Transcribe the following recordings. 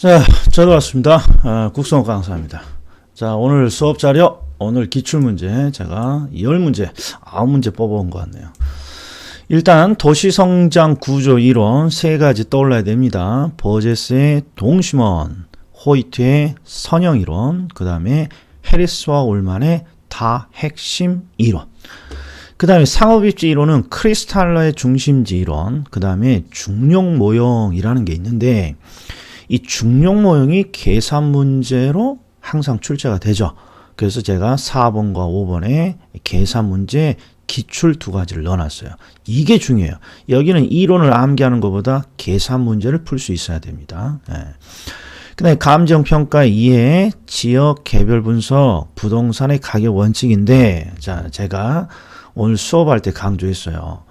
자, 저도 왔습니다. 국성호 강사입니다. 자, 오늘 수업 자료, 오늘 기출문제, 제가 10문제, 9문제 뽑아온 것 같네요. 일단, 도시성장 구조 이론 세 가지 떠올라야 됩니다. 버제스의 동심원, 호이트의 선형 이론, 그 다음에 해리스와 올만의 다핵심 이론. 그 다음에 상업입지 이론은 크리스탈러의 중심지 이론, 그 다음에 중력 모형이라는 게 있는데, 이 중력 모형이 계산 문제로 항상 출제가 되죠. 그래서 제가 4번과 5번에 계산 문제 기출 두 가지를 넣어놨어요. 이게 중요해요. 여기는 이론을 암기하는 것보다 계산 문제를 풀 수 있어야 됩니다. 그 다음에 감정평가 이해, 지역 개별 분석, 부동산의 가격 원칙인데, 자, 제가 오늘 수업할 때 강조했어요.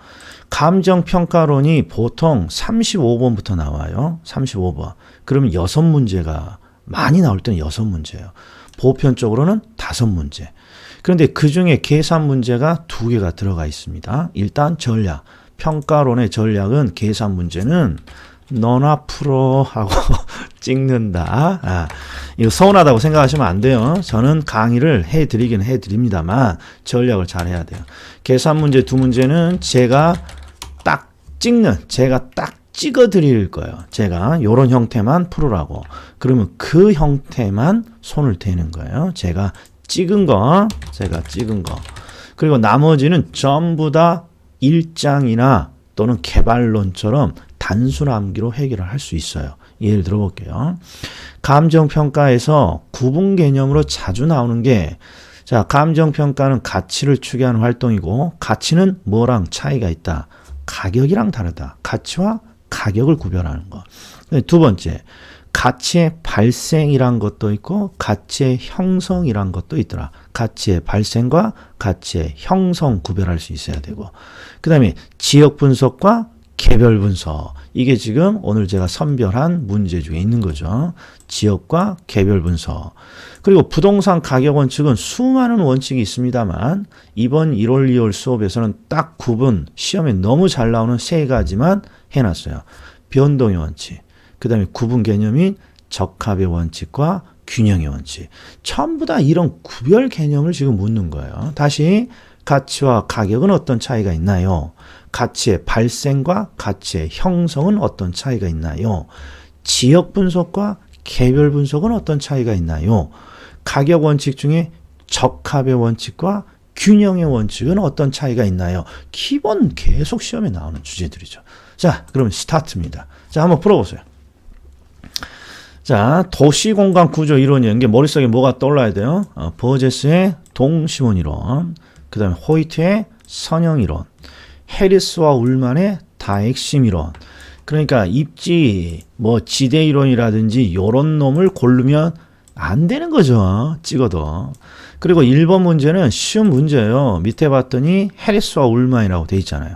감정평가론이 보통 35번부터 나와요. 35번. 그러면 6문제가 많이 나올 때는 6문제예요. 보편적으로는 5문제. 그런데 그 중에 계산 문제가 2개가 들어가 있습니다. 일단 전략. 평가론의 전략은 계산 문제는 너나 풀어 하고 찍는다. 이거 서운하다고 생각하시면 안 돼요. 저는 강의를 해드리긴 해드립니다만 전략을 잘 해야 돼요. 계산 문제 2문제는 제가 딱 찍어 드릴 거예요. 제가 요런 형태만 풀으라고. 그러면 그 형태만 손을 대는 거예요. 제가 찍은 거. 그리고 나머지는 전부 다 일장이나 또는 개발론처럼 단순 암기로 해결을 할 수 있어요. 예를 들어볼게요. 감정평가에서 구분 개념으로 자주 나오는 게, 자, 감정평가는 가치를 추계하는 활동이고, 가치는 뭐랑 차이가 있다? 가격이랑 다르다. 가치와 가격을 구별하는 거. 두 번째, 가치의 발생이란 것도 있고 가치의 형성이란 것도 있더라. 가치의 발생과 가치의 형성 구별할 수 있어야 되고, 그 다음에 지역 분석과 개별 분석. 이게 지금 오늘 제가 선별한 문제 중에 있는 거죠. 지역과 개별 분석. 그리고 부동산 가격 원칙은 수많은 원칙이 있습니다만 이번 1월 2월 수업에서는 딱 구분, 시험에 너무 잘 나오는 3가지만 해놨어요. 변동의 원칙, 그 다음에 구분 개념인 적합의 원칙과 균형의 원칙. 전부 다 이런 구별 개념을 지금 묻는 거예요. 다시, 가치와 가격은 어떤 차이가 있나요? 가치의 발생과 가치의 형성은 어떤 차이가 있나요? 지역 분석과 개별 분석은 어떤 차이가 있나요? 가격 원칙 중에 적합의 원칙과 균형의 원칙은 어떤 차이가 있나요? 기본 계속 시험에 나오는 주제들이죠. 자, 그럼 스타트입니다. 자, 한번 풀어보세요. 자, 도시공간 구조 이론이라는 게 머릿속에 뭐가 떠올라야 돼요? 버제스의 동심원 이론, 그 다음에 호이트의 선형 이론, 해리스와 울만의 다핵심 이론. 그러니까 입지, 지대 이론이라든지 요런 놈을 고르면 안 되는 거죠. 찍어도. 그리고 1번 문제는 쉬운 문제예요. 밑에 봤더니 해리스와 울만이라고 돼 있잖아요.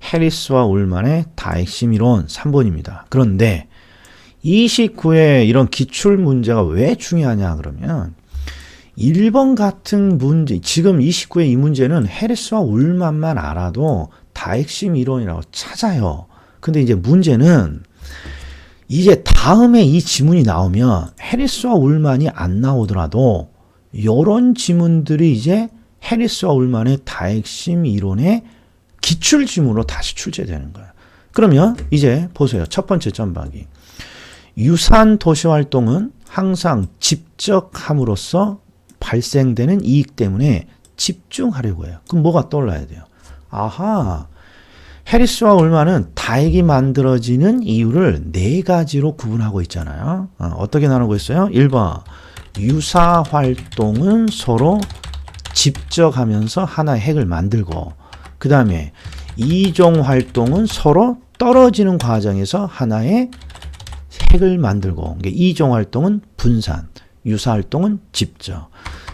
해리스와 울만의 다핵심 이론 3번입니다. 그런데 29회 이런 기출 문제가 왜 중요하냐 그러면 1번 같은 문제, 지금 29회 이 문제는 해리스와 울만만 알아도 다핵심 이론이라고 찾아요. 근데 이제 문제는 이제 다음에 이 지문이 나오면 해리스와 울만이 안 나오더라도 이런 지문들이 이제 해리스와 울만의 다핵심 이론의 기출 지문으로 다시 출제되는 거예요. 그러면 이제 보세요. 첫 번째 점박이. 유사한 도시 활동은 항상 집적함으로써 발생되는 이익 때문에 집중하려고 해요. 그럼 뭐가 떠올라야 돼요? 아하, 해리스와 울만은 다액이 만들어지는 이유를 4가지로 구분하고 있잖아요. 어떻게 나누고 있어요? 1번, 유사 활동은 서로 집적하면서 하나의 핵을 만들고, 그 다음에 이종 활동은 서로 떨어지는 과정에서 하나의 핵을 만들고, 그러니까 이종 활동은 분산, 유사 활동은 집적.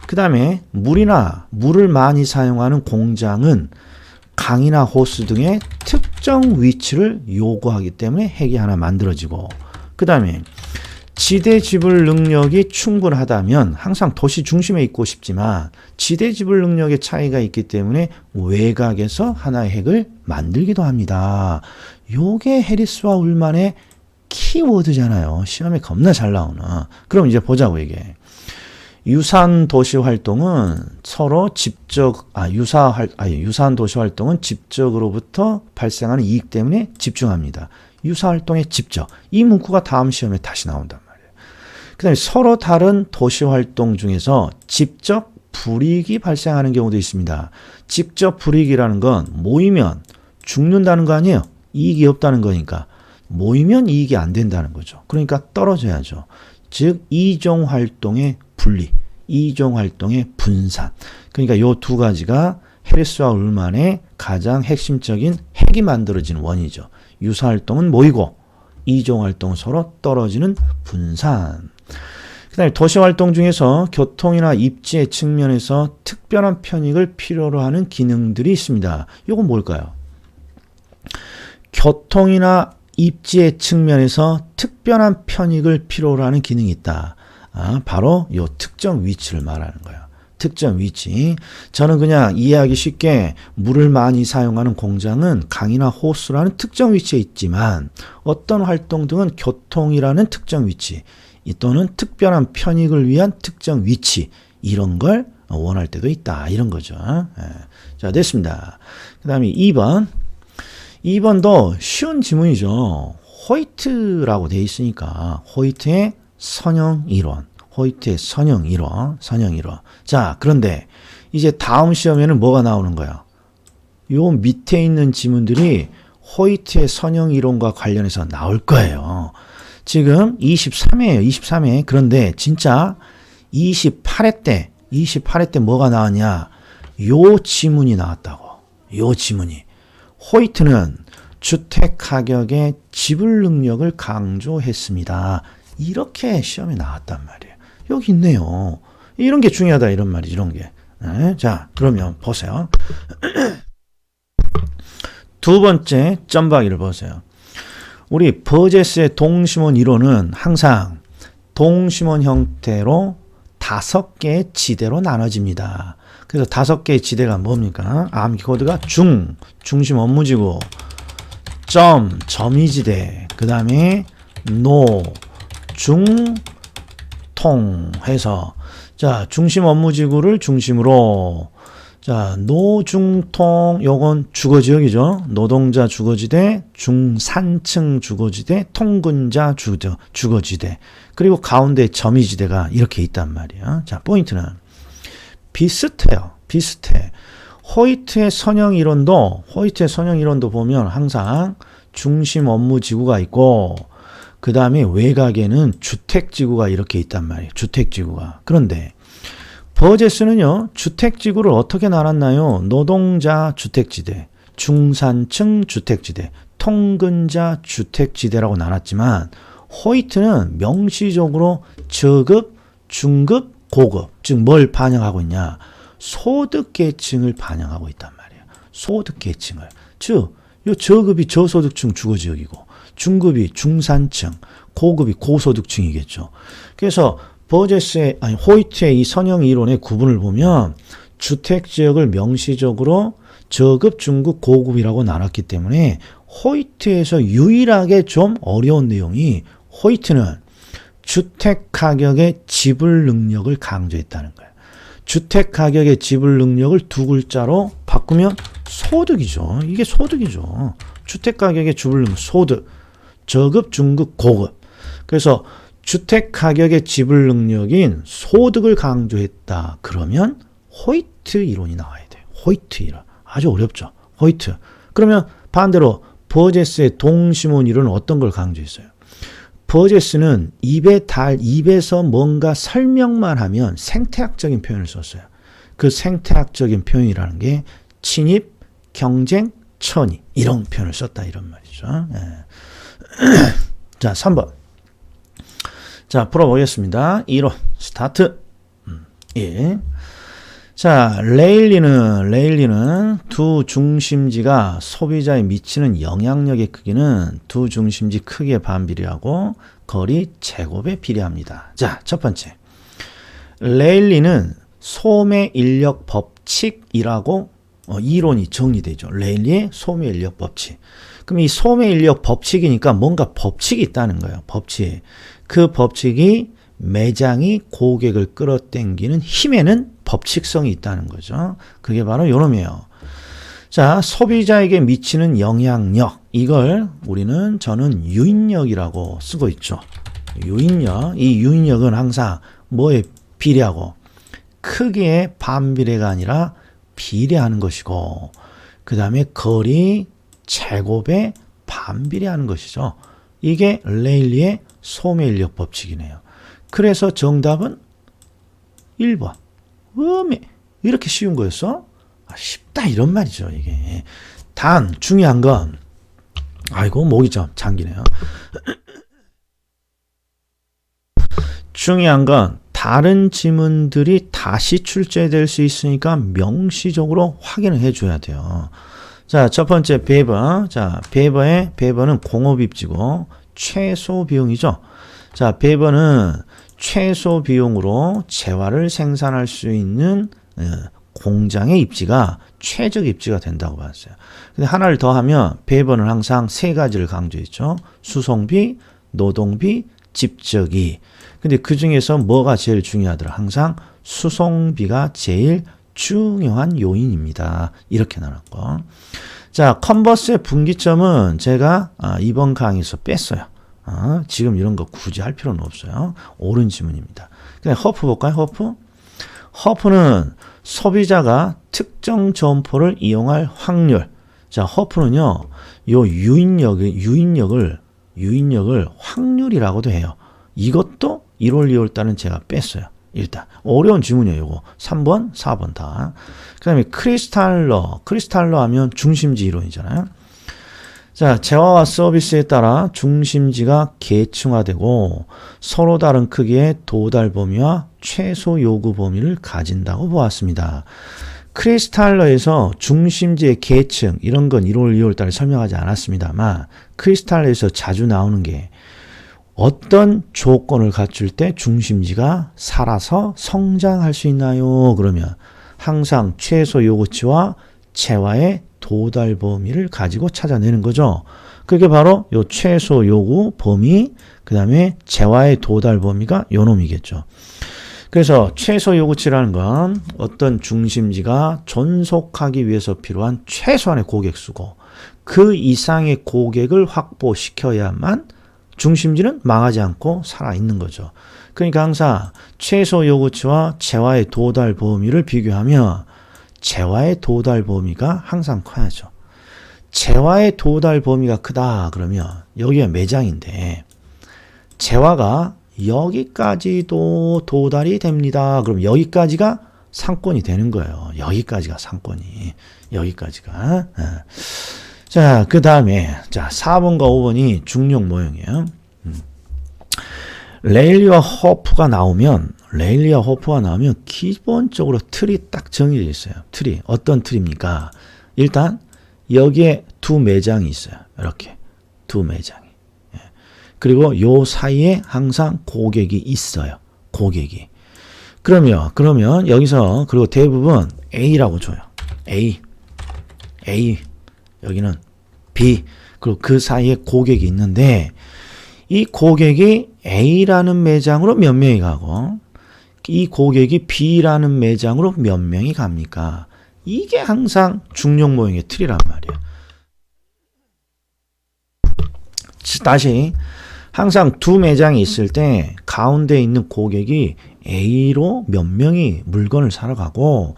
그 다음에 물을 많이 사용하는 공장은 강이나 호수 등의 특정 위치를 요구하기 때문에 핵이 하나 만들어지고, 그 다음에 지대 지불 능력이 충분하다면 항상 도시 중심에 있고 싶지만 지대 지불 능력의 차이가 있기 때문에 외곽에서 하나의 핵을 만들기도 합니다. 요게 해리스와 울만의 키워드잖아요. 시험에 겁나 잘 나오는. 그럼 이제 보자고 이게. 유사한 도시 활동은 서로 유사한 도시 활동은 집적으로부터 발생하는 이익 때문에 집중합니다. 유사 활동에 집적. 이 문구가 다음 시험에 다시 나온단 말이에요. 그 다음에 서로 다른 도시 활동 중에서 직접 불이익이 발생하는 경우도 있습니다. 직접 불이익이라는 건 모이면 죽는다는 거 아니에요. 이익이 없다는 거니까. 모이면 이익이 안 된다는 거죠. 그러니까 떨어져야죠. 즉 이종 활동의 분리, 이종 활동의 분산. 그러니까 요 두 가지가 해리스와 울만의 가장 핵심적인 핵이 만들어지는 원이죠. 유사 활동은 모이고 이종 활동은 서로 떨어지는 분산. 그 다음에 도시 활동 중에서 교통이나 입지의 측면에서 특별한 편익을 필요로 하는 기능들이 있습니다. 이건 뭘까요? 교통이나 입지의 측면에서 특별한 편익을 필요로 하는 기능이 있다. 바로 이 특정 위치를 말하는 거예요. 특정 위치. 저는 그냥 이해하기 쉽게 물을 많이 사용하는 공장은 강이나 호수라는 특정 위치에 있지만 어떤 활동 등은 교통이라는 특정 위치 또는 특별한 편익을 위한 특정 위치 이런 걸 원할 때도 있다. 이런 거죠. 자, 됐습니다. 그 다음에 2번. 2번도 쉬운 지문이죠. 호이트라고 돼 있으니까 호이트의 선형 이론. 호이트의 선형 이론. 자, 그런데 이제 다음 시험에는 뭐가 나오는 거야? 요 밑에 있는 지문들이 호이트의 선형 이론과 관련해서 나올 거예요. 지금 23회예요. 23회. 그런데 진짜 28회 때 뭐가 나왔냐? 요 지문이 나왔다고. 요 지문이. 호이트는 주택 가격의 지불 능력을 강조했습니다. 이렇게 시험에 나왔단 말이에요. 여기 있네요. 이런 게 중요하다 이런 말이지. 이런 게. 자, 그러면 보세요. 두 번째 점박이를 보세요. 우리 버제스의 동심원 이론은 항상 동심원 형태로 5개의 지대로 나눠집니다. 그래서 5개의 지대가 뭡니까? 암기 코드가 중심 업무지구, 점이지대, 그 다음에 중, 해서 자, 중심 업무지구를 중심으로 자, 노중통 요건 주거지역이죠. 노동자 주거지대, 중산층 주거지대, 통근자 주거지대. 그리고 가운데 점이지대가 이렇게 있단 말이에요. 자, 포인트는 비슷해요. 비슷해. 호이트의 선형 이론도 보면 항상 중심 업무지구가 있고 그 다음에 외곽에는 주택지구가 이렇게 있단 말이에요. 주택지구가. 그런데 버제스는요, 주택지구를 어떻게 나눴나요? 노동자 주택지대, 중산층 주택지대, 통근자 주택지대라고 나눴지만, 호이트는 명시적으로 저급, 중급, 고급, 즉 뭘 반영하고 있냐? 소득계층을 반영하고 있단 말이에요. 소득계층을. 즉, 요 저급이 저소득층 주거지역이고, 중급이 중산층, 고급이 고소득층이겠죠. 그래서 호이트의 이 선형 이론의 구분을 보면 주택지역을 명시적으로 저급, 중급, 고급이라고 나눴기 때문에 호이트에서 유일하게 좀 어려운 내용이 호이트는 주택가격의 지불 능력을 강조했다는 거예요. 주택가격의 지불 능력을 두 글자로 바꾸면 소득이죠. 이게 소득이죠. 주택가격의 지불 능력, 소득, 저급, 중급, 고급. 그래서 주택 가격의 지불 능력인 소득을 강조했다. 그러면 호이트 이론이 나와야 돼요. 호이트 이론. 아주 어렵죠. 호이트. 그러면 반대로 버제스의 동심원 이론은 어떤 걸 강조했어요? 버제스는 입에서 뭔가 설명만 하면 생태학적인 표현을 썼어요. 그 생태학적인 표현이라는 게 친입, 경쟁, 천이 이런 표현을 썼다 이런 말이죠. 자, 3번. 자, 풀어보겠습니다. 1호 스타트. 1. 자, 레일리는 두 중심지가 소비자에 미치는 영향력의 크기는 두 중심지 크기에 반비례하고 거리 제곱에 비례합니다. 자, 첫 번째. 레일리는 소매 인력 법칙이라고 이론이 정리되죠. 레일리의 소매인력 법칙. 그럼 이 소매인력 법칙이니까 뭔가 법칙이 있다는 거예요. 법칙. 그 법칙이 매장이 고객을 끌어당기는 힘에는 법칙성이 있다는 거죠. 그게 바로 요놈이에요. 자, 소비자에게 미치는 영향력. 이걸 저는 유인력이라고 쓰고 있죠. 유인력. 이 유인력은 항상 뭐에 비례하고 크기에 반비례가 아니라 비례하는 것이고, 그 다음에 거리 제곱에 반비례하는 것이죠. 이게 레일리의 소매인력 법칙이네요. 그래서 정답은 1번. 이렇게 쉬운 거였어? 쉽다 이런 말이죠. 이게. 단 중요한 건 목이 좀 잠기네요. 중요한 건 다른 지문들이 다시 출제될 수 있으니까 명시적으로 확인을 해줘야 돼요. 자, 첫 번째 베버. 자, 베버는 공업입지고 최소 비용이죠. 자, 베버는 최소 비용으로 재화를 생산할 수 있는 공장의 입지가 최적 입지가 된다고 봤어요. 근데 하나를 더 하면 베버는 항상 세 가지를 강조했죠. 수송비, 노동비, 집적이. 근데 그 중에서 뭐가 제일 중요하더라? 항상 수송비가 제일 중요한 요인입니다. 이렇게 나눴고. 자, 컨버스의 분기점은 제가 이번 강의에서 뺐어요. 지금 이런 거 굳이 할 필요는 없어요. 옳은 지문입니다. 그냥 허프 볼까요? 허프는 소비자가 특정 점포를 이용할 확률. 자, 허프는요, 요 유인력을 확률이라고도 해요. 이것도 1월, 2월 달은 제가 뺐어요. 일단 어려운 지문이에요. 요거 3번, 4번 다. 그 다음에 크리스탈러 하면 중심지 이론이잖아요. 자, 재화와 서비스에 따라 중심지가 계층화되고 서로 다른 크기의 도달 범위와 최소 요구 범위를 가진다고 보았습니다. 크리스탈러에서 중심지의 계층 이런 건 1월, 2월 달에 설명하지 않았습니다만 크리스탈러에서 자주 나오는 게 어떤 조건을 갖출 때 중심지가 살아서 성장할 수 있나요? 그러면 항상 최소 요구치와 재화의 도달 범위를 가지고 찾아내는 거죠. 그게 바로 요 최소 요구 범위, 그 다음에 재화의 도달 범위가 요 놈이겠죠. 그래서 최소 요구치라는 건 어떤 중심지가 존속하기 위해서 필요한 최소한의 고객 수고, 그 이상의 고객을 확보시켜야만 중심지는 망하지 않고 살아있는 거죠. 그러니까 항상 최소 요구치와 재화의 도달 범위를 비교하면 재화의 도달 범위가 항상 커야죠. 재화의 도달 범위가 크다 그러면 여기가 매장인데 재화가 여기까지도 도달이 됩니다. 그럼 여기까지가 상권이 되는 거예요. 여기까지가 상권이. 여기까지가. 자, 그 다음에, 자, 4번과 5번이 중력 모형이에요. 레일리와 허프가 나오면 기본적으로 틀이 딱 정해져 있어요. 틀이. 어떤 틀입니까? 일단, 여기에 두 매장이 있어요. 이렇게. 두 매장이. 그리고 요 사이에 항상 고객이 있어요. 고객이. 그러면 여기서, 그리고 대부분 A라고 줘요. A. 여기는 B, 그리고 그 사이에 고객이 있는데 이 고객이 A라는 매장으로 몇 명이 가고 이 고객이 B라는 매장으로 몇 명이 갑니까? 이게 항상 중력 모형의 틀이란 말이에요. 다시 항상 두 매장이 있을 때 가운데 있는 고객이 A로 몇 명이 물건을 사러 가고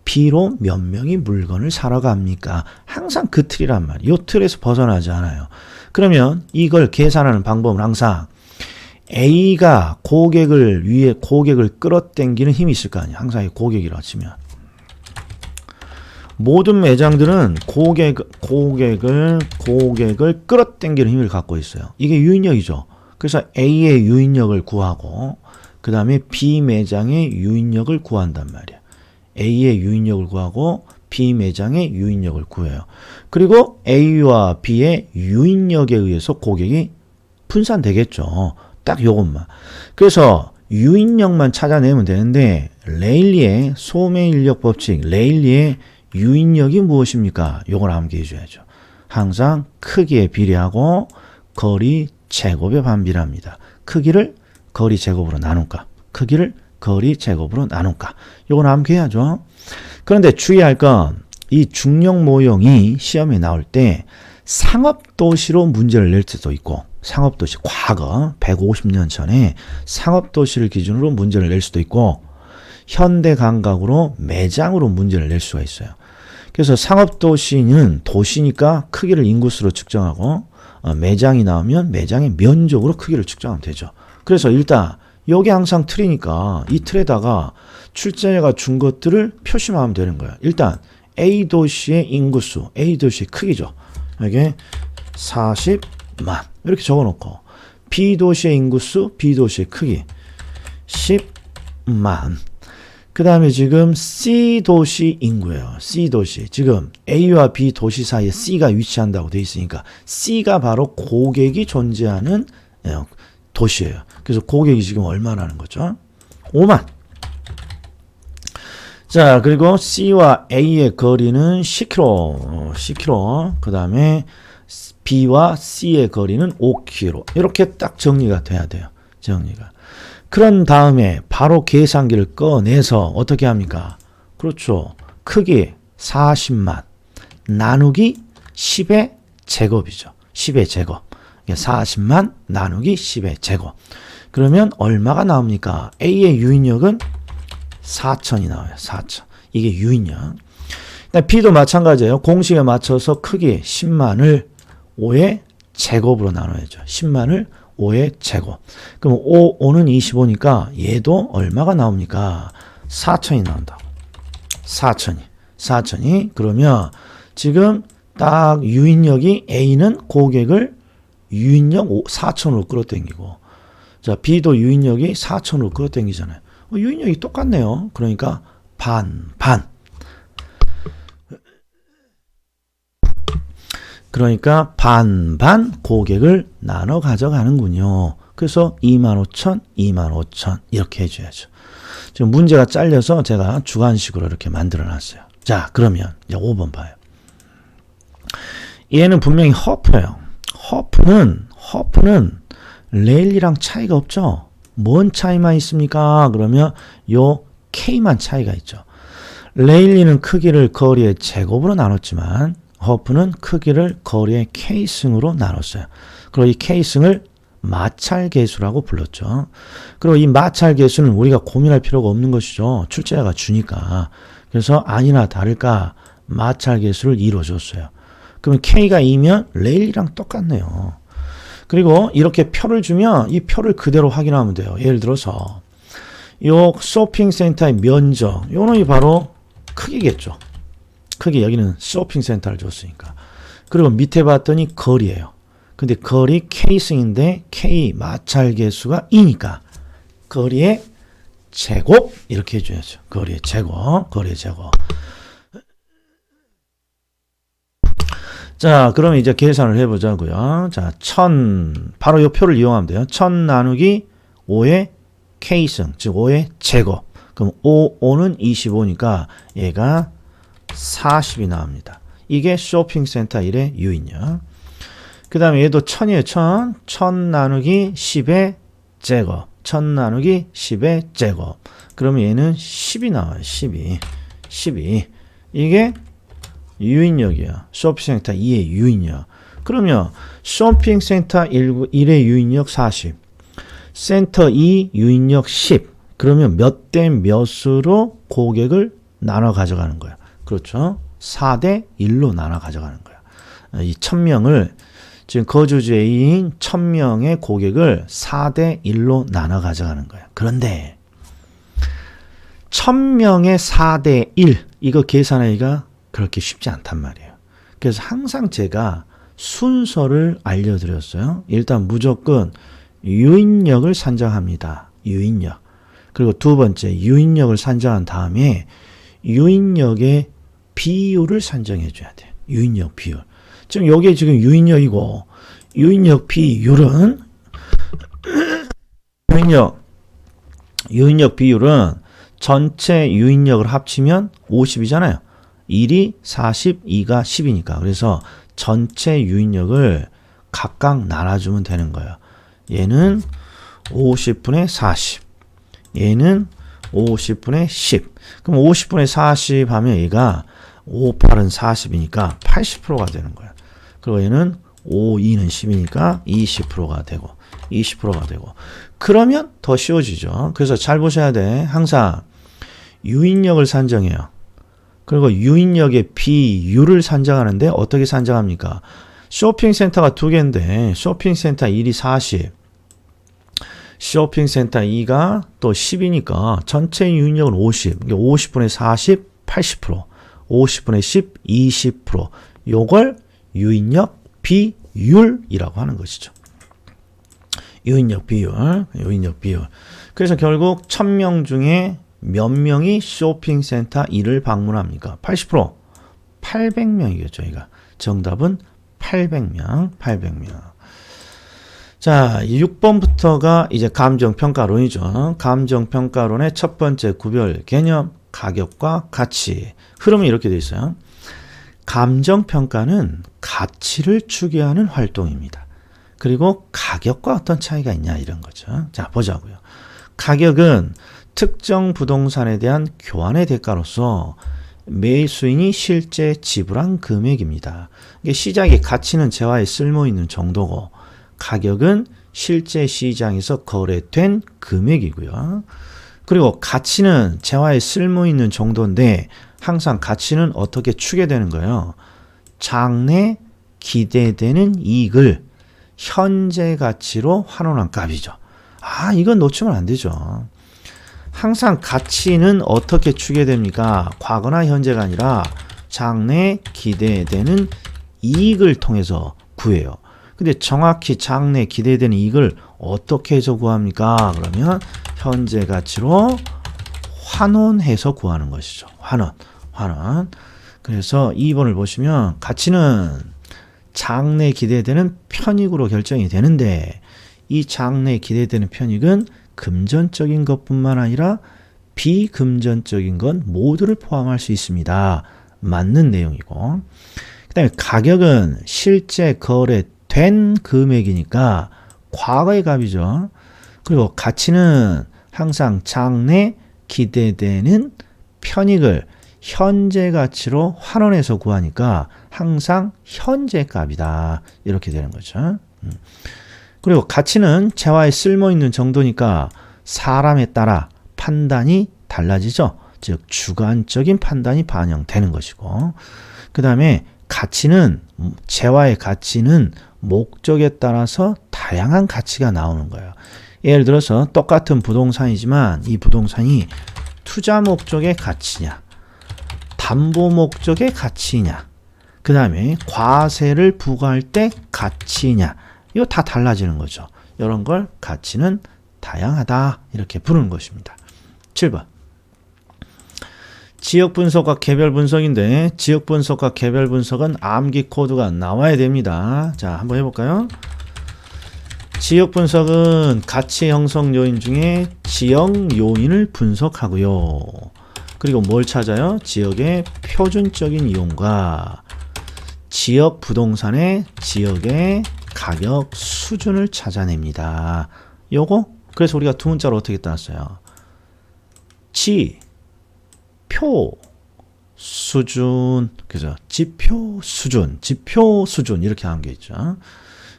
B로 몇 명이 물건을 사러 갑니까? 항상 그 틀이란 말이에요. 이 틀에서 벗어나지 않아요. 그러면 이걸 계산하는 방법은 항상 A가 고객을 끌어당기는 힘이 있을 거 아니에요. 항상 고객이라고 치면. 모든 매장들은 고객을 끌어당기는 힘을 갖고 있어요. 이게 유인력이죠. 그래서 A의 유인력을 구하고 그 다음에 B 매장의 유인력을 구한단 말이에요. A의 유인력을 구하고 B 매장의 유인력을 구해요. 그리고 A와 B의 유인력에 의해서 고객이 분산되겠죠. 딱 요것만. 그래서 유인력만 찾아내면 되는데 레일리의 소매인력 법칙, 레일리의 유인력이 무엇입니까? 요걸 암기해 줘야죠. 항상 크기에 비례하고 거리 제곱에 반비례합니다. 크기를 거리 제곱으로 나눌까? 크기를 거리 제곱으로 나눌까? 요건 암기해야죠. 그런데 주의할 건 이 중력 모형이 시험에 나올 때 상업도시로 문제를 낼 수도 있고 상업도시 과거 150년 전에 상업도시를 기준으로 문제를 낼 수도 있고 현대 감각으로 매장으로 문제를 낼 수가 있어요. 그래서 상업도시는 도시니까 크기를 인구수로 측정하고 매장이 나오면 매장의 면적으로 크기를 측정하면 되죠. 그래서 일단 여기 항상 틀이니까 이 틀에다가 출제자가 준 것들을 표시만 하면 되는 거예요. 일단 A 도시의 인구수, A 도시의 크기죠. 이게 40만 이렇게 적어놓고 B 도시의 인구수, B 도시의 크기 10만 그 다음에 지금 C 도시 인구예요. C 도시. 지금 A와 B 도시 사이에 C가 위치한다고 되어 있으니까 C가 바로 고객이 존재하는 도시예요. 그래서 고객이 지금 얼마라는 거죠? 5만. 자, 그리고 C와 A의 거리는 10km, 10km. 그 다음에 B와 C의 거리는 5km. 이렇게 딱 정리가 돼야 돼요. 정리가. 그런 다음에 바로 계산기를 꺼내서 어떻게 합니까? 그렇죠. 크기 40만 나누기 10의 제곱이죠. 10의 제곱. 40만 나누기 10의 제곱. 그러면 얼마가 나옵니까? A의 유인력은 4천이 나와요. 4천. 이게 유인력. B도 마찬가지예요. 공식에 맞춰서 크기 10만을 5의 제곱으로 나눠야죠. 10만을 5의 제곱. 그럼 5는 25니까 얘도 얼마가 나옵니까? 4천이 나온다고. 4천이. 그러면 지금 딱 유인력이 A는 고객을 유인력 4천으로 끌어당기고 자 B도 유인력이 4천으로 끌어당기잖아요. 유인력이 똑같네요. 그러니까 반. 그러니까 반반 고객을 나눠 가져가는군요. 그래서 25,000, 25,000 이렇게 해줘야죠. 지금 문제가 잘려서 제가 주관식으로 이렇게 만들어 놨어요. 자, 그러면 이제 5번 봐요. 얘는 분명히 허프예요. 허프는 레일리랑 차이가 없죠. 뭔 차이만 있습니까? 그러면 요 K만 차이가 있죠. 레일리는 크기를 거리의 제곱으로 나눴지만 허프는 크기를 거리의 K승으로 나눴어요. 그리고 이 K승을 마찰계수라고 불렀죠. 그리고 이 마찰계수는 우리가 고민할 필요가 없는 것이죠. 출제자가 주니까. 그래서 아니나 다를까 마찰계수를 2로 줬어요. 그러면 K가 2면 레일이랑 똑같네요. 그리고 이렇게 표를 주면 이 표를 그대로 확인하면 돼요. 예를 들어서 요 쇼핑센터의 면적, 요놈이 바로 크기겠죠. 크기, 여기는 쇼핑센터를 줬으니까. 그리고 밑에 봤더니 거리예요. 근데 거리 K승인데 K 마찰계수가 2니까 거리의 제곱 이렇게 해줘야죠. 거리의 제곱. 자, 그러면 이제 계산을 해보자고요. 자, 1000 바로 이 표를 이용하면 돼요. 1000 나누기 5의 K승, 즉 5의 제곱. 그럼 5는 25니까 얘가 40이 나옵니다. 이게 쇼핑센터 1의 유인력. 그 다음에 얘도 1000이에요. 1000 나누기 10의 제곱. 1000 나누기 10의 제곱. 그러면 얘는 10이 나와요. 12. 이게 유인력이야. 쇼핑센터 2의 유인력. 그러면 쇼핑센터 1의 유인력 40. 센터 2 유인력 10. 그러면 몇 대 몇으로 고객을 나눠 가져가는 거야. 그렇죠. 4대 1로 나눠 가져가는 거야. 이 1000명을 지금 거주지 A인 1000명의 고객을 4대 1로 나눠 가져가는 거야. 그런데 1000명의 4대 1 이거 계산하기가 그렇게 쉽지 않단 말이에요. 그래서 항상 제가 순서를 알려드렸어요. 일단 무조건 유인력을 산정합니다. 유인력. 그리고 두 번째 유인력을 산정한 다음에 유인력의 비율을 산정해 줘야 돼요. 유인력 비율. 지금 여기에 지금 유인력이고 유인력 비율은 유인력 비율은 전체 유인력을 합치면 50이잖아요. 1이 40, 2가 10이니까. 그래서 전체 유인력을 각각 나눠주면 되는 거예요. 얘는 50분의 40. 얘는 50분의 10. 그럼 50분의 40 하면 얘가 5, 8은 40이니까 80%가 되는 거야. 그리고 얘는 5, 2는 10이니까 20%가 되고 20%가 되고 그러면 더 쉬워지죠. 그래서 잘 보셔야 돼. 항상 유인력을 산정해요. 그리고 유인력의 비율을 산정하는데 어떻게 산정합니까? 쇼핑센터가 두 개인데 쇼핑센터 1이 40, 쇼핑센터 2가 또 10이니까 전체 유인력은 50. 50분의 40, 80%. 50분의 10, 20%. 요걸 유인력 비율이라고 하는 것이죠. 유인력 비율. 그래서 결국 1000명 중에 몇 명이 쇼핑센터 1을 방문합니까? 80%. 800명이겠죠, 이가. 정답은 800명. 자, 6번부터가 이제 감정평가론이죠. 감정평가론의 첫 번째 구별 개념, 가격과 가치. 흐름이 이렇게 되어 있어요. 감정평가는 가치를 추구하는 활동입니다. 그리고 가격과 어떤 차이가 있냐 이런 거죠. 자, 보자고요. 가격은 특정 부동산에 대한 교환의 대가로서 매수인이 실제 지불한 금액입니다. 이게 시장의 가치는 재화에 쓸모 있는 정도고 가격은 실제 시장에서 거래된 금액이고요. 그리고 가치는 재화에 쓸모 있는 정도인데 항상 가치는 어떻게 추계되는 거예요? 장래 기대되는 이익을 현재 가치로 환원한 값이죠. 아, 이건 놓치면 안 되죠. 항상 가치는 어떻게 추계됩니까? 과거나 현재가 아니라 장래 기대되는 이익을 통해서 구해요. 근데 정확히 장래 기대되는 이익을 어떻게 해서 구합니까? 그러면 현재 가치로 환원해서 구하는 것이죠. 환원. 그래서 2번을 보시면 가치는 장래 기대되는 편익으로 결정이 되는데 이 장래 기대되는 편익은 금전적인 것뿐만 아니라 비금전적인 것 모두를 포함할 수 있습니다. 맞는 내용이고 그 다음에 가격은 실제 거래된 금액이니까 과거의 값이죠. 그리고 가치는 항상 장래 기대되는 편익을 현재 가치로 환원해서 구하니까 항상 현재 값이다. 이렇게 되는 거죠. 그리고 가치는 재화에 쓸모 있는 정도니까 사람에 따라 판단이 달라지죠. 즉 주관적인 판단이 반영되는 것이고 그 다음에 가치는 재화의 가치는 목적에 따라서 다양한 가치가 나오는 거예요. 예를 들어서 똑같은 부동산이지만 이 부동산이 투자 목적의 가치냐 담보 목적의 가치냐 그 다음에 과세를 부과할 때 가치냐 이거 다 달라지는 거죠. 이런 걸 가치는 다양하다 이렇게 부르는 것입니다. 7번 지역 분석과 개별 분석인데 지역 분석과 개별 분석은 암기 코드가 나와야 됩니다. 자, 한번 해볼까요? 지역 분석은 가치 형성 요인 중에 지역 요인을 분석하고요. 그리고 뭘 찾아요? 지역의 표준적인 이용과 지역 부동산의 지역의 가격 수준을 찾아냅니다. 요거 그래서 우리가 두 문자로 어떻게 따왔어요? 표 수준 그죠? 지표 수준 이렇게 하는 게 있죠.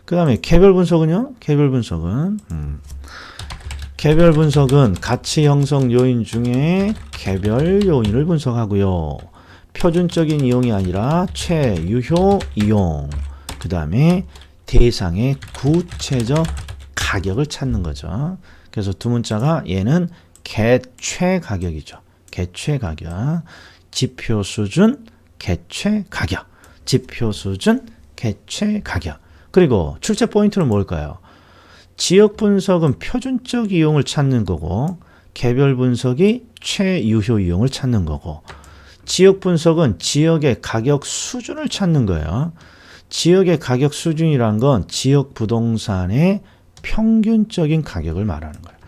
그 다음에 개별 분석은요? 개별 분석은 가치 형성 요인 중에 개별 요인을 분석하고요. 표준적인 이용이 아니라 최유효 이용 그 다음에 대상의 구체적 가격을 찾는 거죠. 그래서 두 문자가 얘는 개최 가격이죠. 개최 가격, 지표 수준, 개최 가격, 지표 수준, 개최 가격. 그리고 출제 포인트는 뭘까요? 지역 분석은 표준적 이용을 찾는 거고 개별 분석이 최유효 이용을 찾는 거고 지역 분석은 지역의 가격 수준을 찾는 거예요. 지역의 가격 수준이란 건 지역 부동산의 평균적인 가격을 말하는 거예요.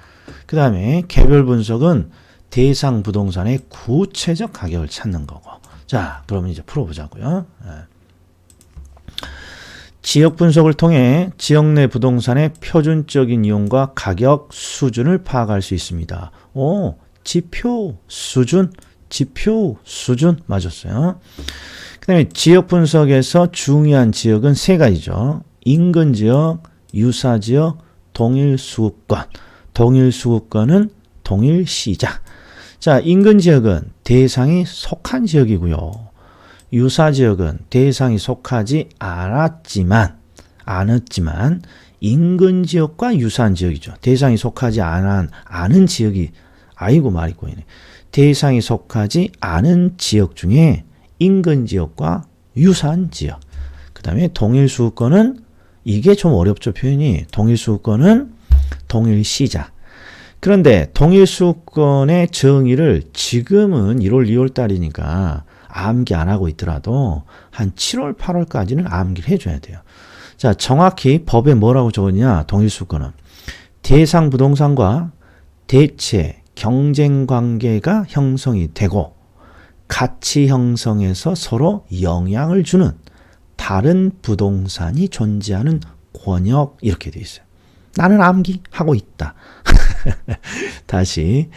그 다음에 개별 분석은 대상 부동산의 구체적 가격을 찾는 거고 자, 그러면 이제 풀어보자고요. 지역 분석을 통해 지역 내 부동산의 표준적인 이용과 가격 수준을 파악할 수 있습니다. 오, 지표 수준 맞았어요. 그 다음에 지역 분석에서 중요한 지역은 세 가지죠. 인근 지역, 유사 지역, 동일 수급권. 동일 수급권은 동일 시장. 자, 인근 지역은 대상이 속한 지역이고요. 유사 지역은 대상이 속하지 않았지만 인근 지역과 유사한 지역이죠. 대상이 속하지 않은 지역이 아이고 말이 꼬이네. 대상이 속하지 않은 지역 중에 인근 지역과 유사한 지역. 그 다음에 동일 수급권은 이게 좀 어렵죠, 표현이. 동일 수급권은 동일 시장. 그런데 동일 수급권의 정의를 지금은 1월, 2월 달이니까 암기 안 하고 있더라도 한 7월, 8월까지는 암기를 해줘야 돼요. 자, 정확히 법에 뭐라고 적었냐? 동일 수급권은 대상 부동산과 대체 경쟁 관계가 형성이 되고 가치 형성에서 서로 영향을 주는 다른 부동산이 존재하는 권역 이렇게 되어 있어요. 나는 암기하고 있다. 다시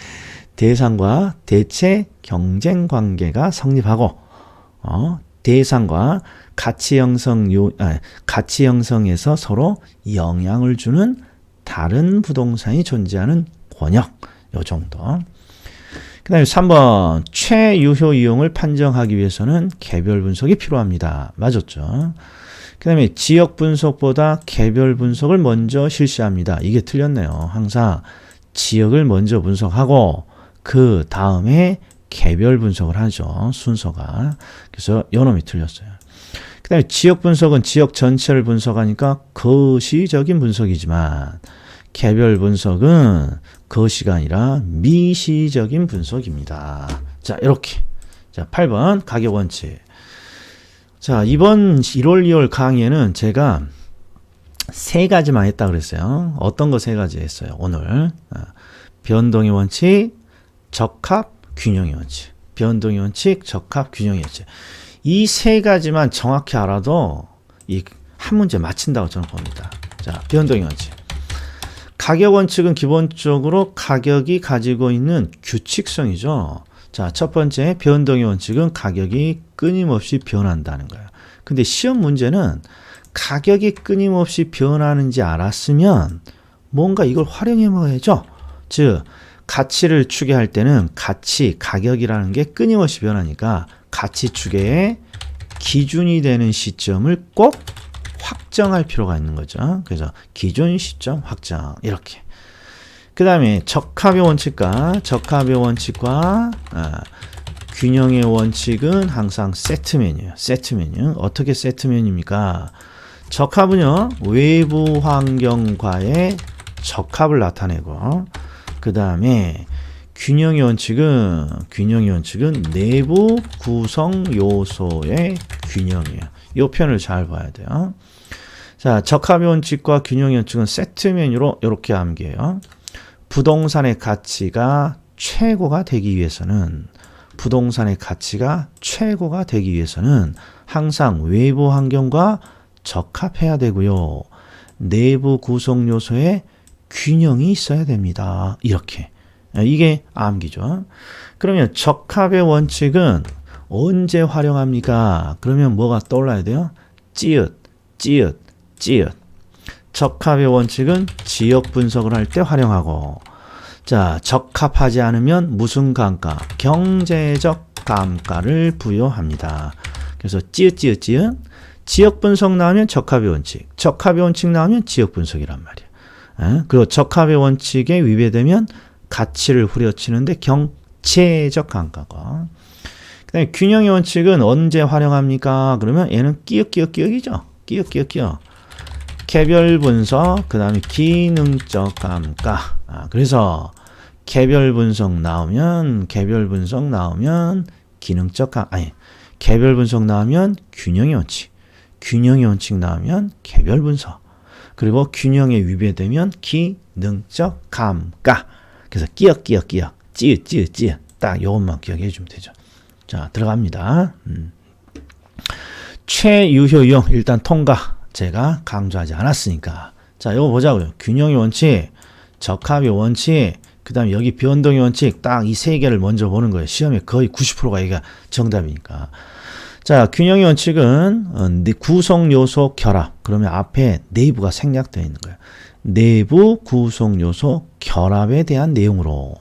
대상과 대체 경쟁 관계가 성립하고 대상과 가치 형성에서 서로 영향을 주는 다른 부동산이 존재하는 권역 요 정도. 그 다음에 3번 최유효 이용을 판정하기 위해서는 개별 분석이 필요합니다. 맞았죠? 그 다음에 지역 분석보다 개별 분석을 먼저 실시합니다. 이게 틀렸네요. 항상 지역을 먼저 분석하고 그 다음에 개별 분석을 하죠. 순서가. 그래서 요놈이 틀렸어요. 그 다음에 지역 분석은 지역 전체를 분석하니까 거시적인 분석이지만 개별 분석은 거시가 아니라 미시적인 분석입니다. 자, 이렇게. 자, 8번 가격 원칙. 자, 이번 1월, 2월 강의에는 제가 세 가지만 했다 그랬어요. 어떤 거 세 가지 했어요, 오늘. 변동의 원칙, 적합, 균형의 원칙. 변동의 원칙, 적합, 균형의 원칙. 이 세 가지만 정확히 알아도 이 한 문제 맞힌다고 저는 봅니다. 자, 변동의 원칙. 가격 원칙은 기본적으로 가격이 가지고 있는 규칙성이죠. 자, 첫 번째 변동의 원칙은 가격이 끊임없이 변한다는 거예요. 근데 시험 문제는 가격이 끊임없이 변하는지 알았으면 뭔가 이걸 활용해 먹어야죠. 즉 가치를 추계할 때는 가격이라는 게 끊임없이 변하니까 가치 추계의 기준이 되는 시점을 꼭 확정할 필요가 있는 거죠. 그래서 기준 시점 확정 이렇게. 그 다음에 적합의 원칙과 균형의 원칙은 항상 세트면이에요. 세트면이요. 어떻게 세트면입니까? 적합은요, 외부 환경과의 적합을 나타내고, 그 다음에 균형의 원칙은 내부 구성 요소의 균형이에요. 이 표현을 잘 봐야 돼요. 자, 적합의 원칙과 균형의 원칙은 세트면으로 이렇게 암기해요. 부동산의 가치가 최고가 되기 위해서는 항상 외부 환경과 적합해야 되고요. 내부 구성 요소에 균형이 있어야 됩니다. 이렇게. 이게 암기죠. 그러면 적합의 원칙은 언제 활용합니까? 그러면 뭐가 떠올라야 돼요? 찌읒. 적합의 원칙은 지역 분석을 할 때 활용하고, 자, 적합하지 않으면 무슨 감가? 경제적 감가를 부여합니다. 그래서 찌읒. 지역 분석 나오면 적합의 원칙, 적합의 원칙 나오면 지역 분석이란 말이에요. 그리고 적합의 원칙에 위배되면 가치를 후려치는데 경제적 감가가. 그 다음에 균형의 원칙은 언제 활용합니까? 그러면 얘는 끼역이죠. 끼역. 개별 분석, 그 다음에 기능적 감가. 그래서 개별 분석 나오면 개별 분석 나오면 균형의 원칙. 균형의 원칙 나오면 개별 분석. 그리고 균형에 위배되면 기능적 감가. 그래서 끼역. 찌읒. 딱 요것만 기억해 주면 되죠. 자, 들어갑니다. 최유효용 일단 통과. 제가 강조하지 않았으니까. 자, 이거 보자고요. 균형의 원칙, 적합의 원칙, 그 다음에 여기 변동의 원칙, 딱 이 세 개를 먼저 보는 거예요. 시험에 거의 90%가 이게 정답이니까. 자, 균형의 원칙은 구성 요소 결합. 그러면 앞에 내부가 생략되어 있는 거예요. 내부 구성 요소 결합에 대한 내용으로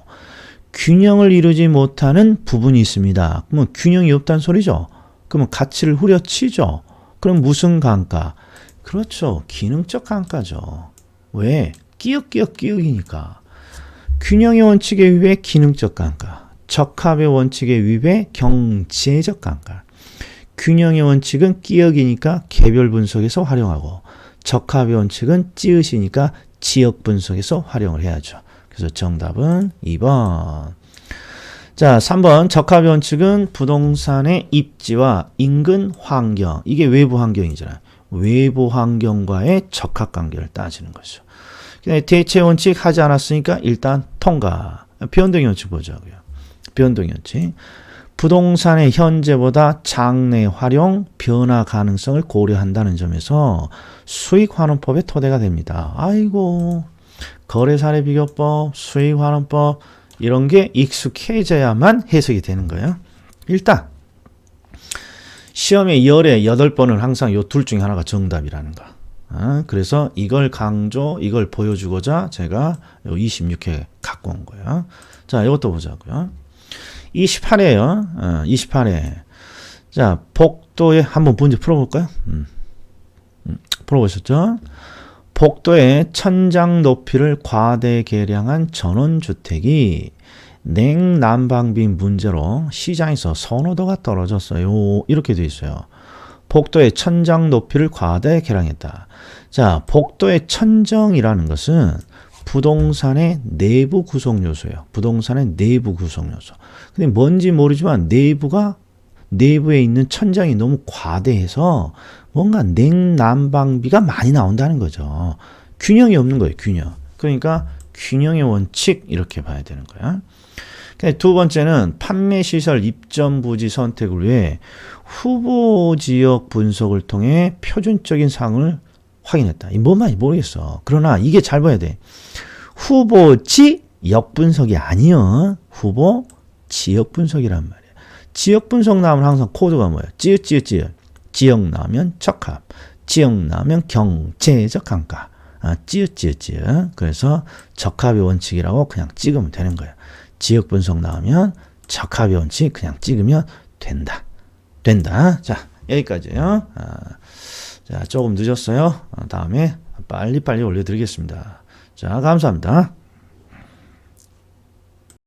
균형을 이루지 못하는 부분이 있습니다. 그러면 균형이 없다는 소리죠. 그러면 가치를 후려치죠. 그럼 무슨 강가? 그렇죠. 기능적 강가죠. 왜? 끼역이니까. 균형의 원칙에 위배 기능적 강가. 적합의 원칙에 위배 경제적 강가. 균형의 원칙은 끼역이니까 개별 분석에서 활용하고 적합의 원칙은 찌읒이니까 지역 분석에서 활용을 해야죠. 그래서 정답은 2번. 자, 3번 적합의 원칙은 부동산의 입지와 인근 환경. 이게 외부 환경이잖아요. 외부 환경과의 적합관계를 따지는 거죠. 대체 원칙 하지 않았으니까 일단 통과. 변동의 원칙 보자고요. 변동의 원칙. 부동산의 현재보다 장래 활용 변화 가능성을 고려한다는 점에서 수익환원법의 토대가 됩니다. 아이고, 거래사례 비교법, 수익환원법 이런 게 익숙해져야만 해석이 되는 거예요. 일단 시험에 열에 8번은 항상 요 둘 중에 하나가 정답이라는 거. 그래서 이걸 이걸 보여주고자 제가 요 26회 갖고 온 거예요. 자, 이것도 보자고요. 28회요. 28회. 자, 복도에 한번 문제 풀어볼까요? 풀어보셨죠? 복도의 천장 높이를 과대 계량한 전원주택이 냉난방비 문제로 시장에서 선호도가 떨어졌어요. 이렇게 돼 있어요. 복도의 천장 높이를 과대 계량했다. 자, 복도의 천정이라는 것은 부동산의 내부 구성 요소예요. 부동산의 내부 구성 요소. 근데 뭔지 모르지만 내부에 있는 천장이 너무 과대해서 뭔가 냉난방비가 많이 나온다는 거죠. 균형이 없는 거예요. 균형. 그러니까 균형의 원칙 이렇게 봐야 되는 거야. 두 번째는 판매시설 입점 부지 선택을 위해 후보 지역 분석을 통해 표준적인 사항을 확인했다. 이 뭔 말인지 모르겠어. 그러나 이게 잘 봐야 돼. 후보 지역 분석이 아니요. 후보 지역 분석이란 말이야. 지역 분석 나오면 항상 코드가 뭐예요? 찌읒. 지역 나오면 적합. 지역 나오면 경제적 강가. 찌읒. 그래서 적합의 원칙이라고 그냥 찍으면 되는 거예요. 지역 분석 나오면 적합의 원칙 그냥 찍으면 된다. 자, 여기까지요. 자, 조금 늦었어요. 다음에 빨리 올려드리겠습니다. 자, 감사합니다.